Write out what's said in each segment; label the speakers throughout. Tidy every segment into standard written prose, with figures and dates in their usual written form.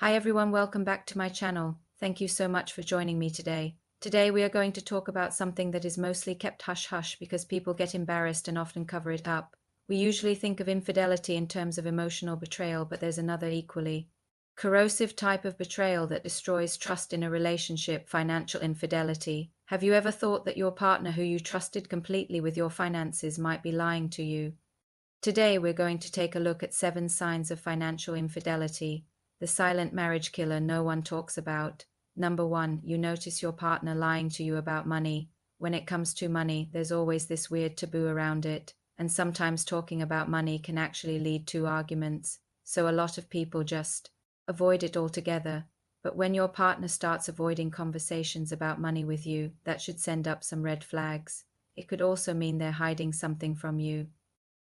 Speaker 1: Hi everyone, welcome back to my channel. Thank you so much for joining me today. Today we are going to talk about something that is mostly kept hush-hush because people get embarrassed and often cover it up. We usually think of infidelity in terms of emotional betrayal, but there's another equally corrosive type of betrayal that destroys trust in a relationship: financial infidelity. Have you ever thought that your partner who you trusted completely with your finances might be lying to you? Today we're going to take a look at 7 signs of financial infidelity, the silent marriage killer no one talks about. Number 1, you notice your partner lying to you about money. When it comes to money, there's always this weird taboo around it, and sometimes talking about money can actually lead to arguments, so a lot of people just avoid it altogether. But when your partner starts avoiding conversations about money with you, that should send up some red flags. It could also mean they're hiding something from you.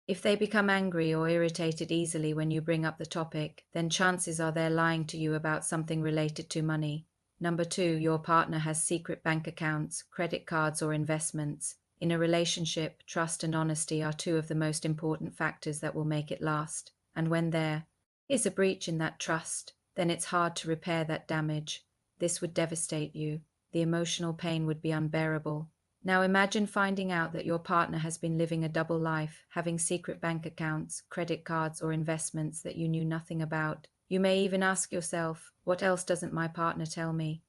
Speaker 1: If they become angry or irritated easily when you bring up the topic, then chances are they're lying to you about something related to money. Number 2, your partner has secret bank accounts, credit cards, or investments. In a relationship, trust and honesty are two of the most important factors that will make it last. And when there is a breach in that trust, then it's hard to repair that damage. This would devastate you. The emotional pain would be unbearable. Now imagine finding out that your partner has been living a double life, having secret bank accounts, credit cards, or investments that you knew nothing about. You may even ask yourself, what else doesn't my partner tell me?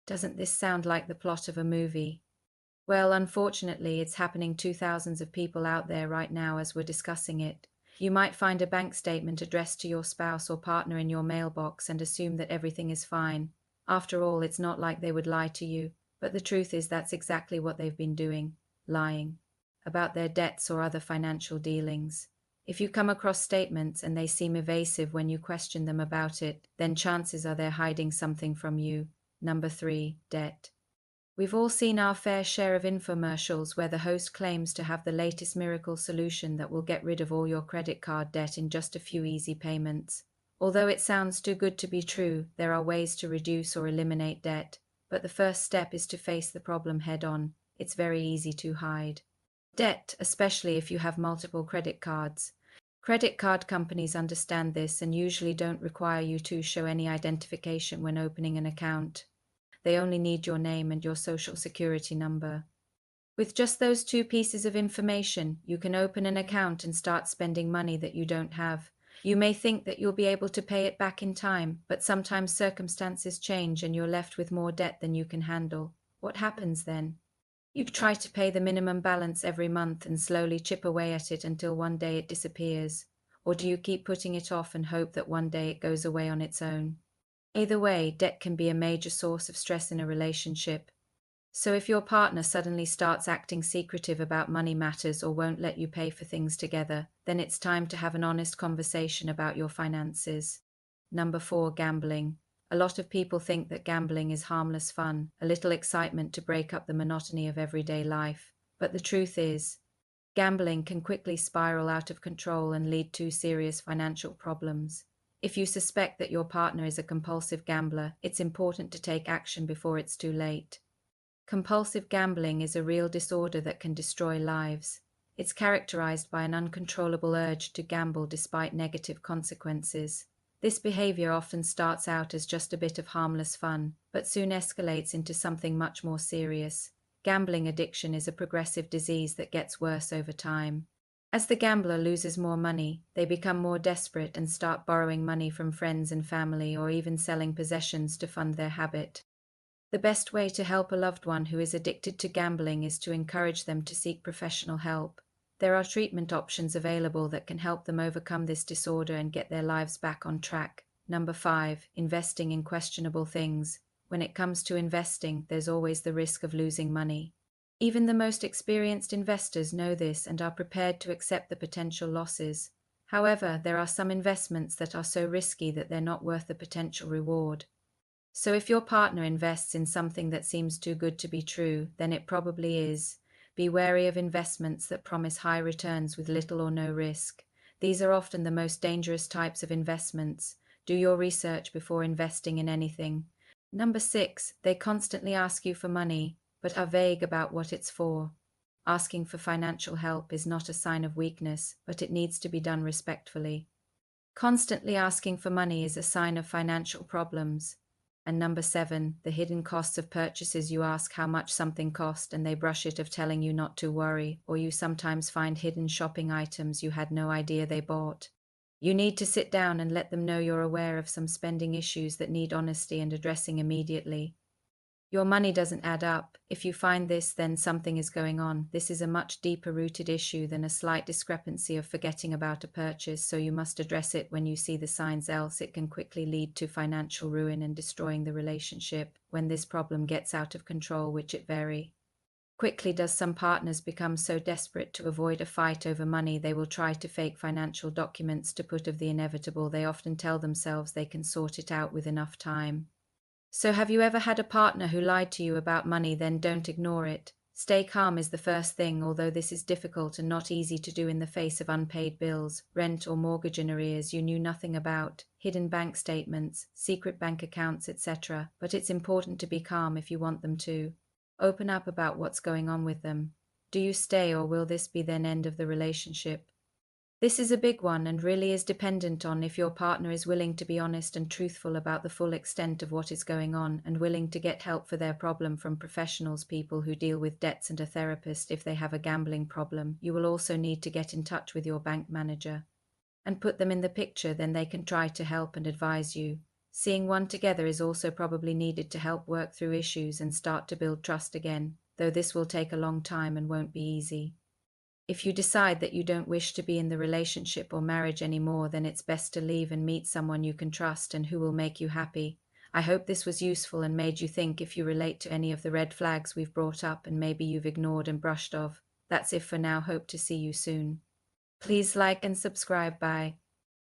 Speaker 1: Doesn't this sound like the plot of a movie? Well, unfortunately, it's happening to thousands of people out there right now as we're discussing it. You might find a bank statement addressed to your spouse or partner in your mailbox and assume that everything is fine. After all, it's not like they would lie to you, but the truth is that's exactly what they've been doing, lying about their debts or other financial dealings. If you come across statements and they seem evasive when you question them about it, then chances are they're hiding something from you. Number 3, debt. We've all seen our fair share of infomercials where the host claims to have the latest miracle solution that will get rid of all your credit card debt in just a few easy payments. Although it sounds too good to be true, there are ways to reduce or eliminate debt, but the first step is to face the problem head on. It's very easy to hide debt, especially if you have multiple credit cards. Credit card companies understand this and usually don't require you to show any identification when opening an account. They only need your name and your social security number. With just those two pieces of information, you can open an account and start spending money that you don't have. You may think that you'll be able to pay it back in time, but sometimes circumstances change and you're left with more debt than you can handle. What happens then? You try to pay the minimum balance every month and slowly chip away at it until one day it disappears. Or do you keep putting it off and hope that one day it goes away on its own? Either way, debt can be a major source of stress in a relationship. So if your partner suddenly starts acting secretive about money matters or won't let you pay for things together, then it's time to have an honest conversation about your finances. Number 4, gambling. A lot of people think that gambling is harmless fun, a little excitement to break up the monotony of everyday life. But the truth is, gambling can quickly spiral out of control and lead to serious financial problems. If you suspect that your partner is a compulsive gambler, it's important to take action before it's too late. Compulsive gambling is a real disorder that can destroy lives. It's characterized by an uncontrollable urge to gamble despite negative consequences. This behavior often starts out as just a bit of harmless fun, but soon escalates into something much more serious. Gambling addiction is a progressive disease that gets worse over time. As the gambler loses more money, they become more desperate and start borrowing money from friends and family or even selling possessions to fund their habit. The best way to help a loved one who is addicted to gambling is to encourage them to seek professional help. There are treatment options available that can help them overcome this disorder and get their lives back on track. Number 5, investing in questionable things. When it comes to investing, there's always the risk of losing money. Even the most experienced investors know this and are prepared to accept the potential losses. However, there are some investments that are so risky that they're not worth the potential reward. So if your partner invests in something that seems too good to be true, then it probably is. Be wary of investments that promise high returns with little or no risk. These are often the most dangerous types of investments. Do your research before investing in anything. Number 6, they constantly ask you for money, but are vague about what it's for. Asking for financial help is not a sign of weakness, but it needs to be done respectfully. Constantly asking for money is a sign of financial problems. And number 7, the hidden costs of purchases. You ask how much something cost and they brush it off telling you not to worry, or you sometimes find hidden shopping items you had no idea they bought. You need to sit down and let them know you're aware of some spending issues that need honesty and addressing immediately. Your money doesn't add up. If you find this, then something is going on. This is a much deeper rooted issue than a slight discrepancy of forgetting about a purchase, so you must address it when you see the signs, else it can quickly lead to financial ruin and destroying the relationship. When this problem gets out of control, which it very quickly does, some partners become so desperate to avoid a fight over money they will try to fake financial documents to put off the inevitable. They often tell themselves they can sort it out with enough time. So, have you ever had a partner who lied to you about money? Then don't ignore it. Stay calm is the first thing, although this is difficult and not easy to do in the face of unpaid bills, rent or mortgage in arrears you knew nothing about, hidden bank statements, secret bank accounts, etc. But it's important to be calm if you want them to. Open up about what's going on with them. Do you stay, or will this be the end of the relationship? This is a big one and really is dependent on if your partner is willing to be honest and truthful about the full extent of what is going on, and willing to get help for their problem from professionals, people who deal with debts, and a therapist if they have a gambling problem. You will also need to get in touch with your bank manager and put them in the picture, then they can try to help and advise you. Seeing one together is also probably needed to help work through issues and start to build trust again, though this will take a long time and won't be easy. If you decide that you don't wish to be in the relationship or marriage anymore, then it's best to leave and meet someone you can trust and who will make you happy. I hope this was useful and made you think. If you relate to any of the red flags we've brought up and maybe you've ignored and brushed off, that's it for now. Hope to see you soon. Please like and subscribe. Bye.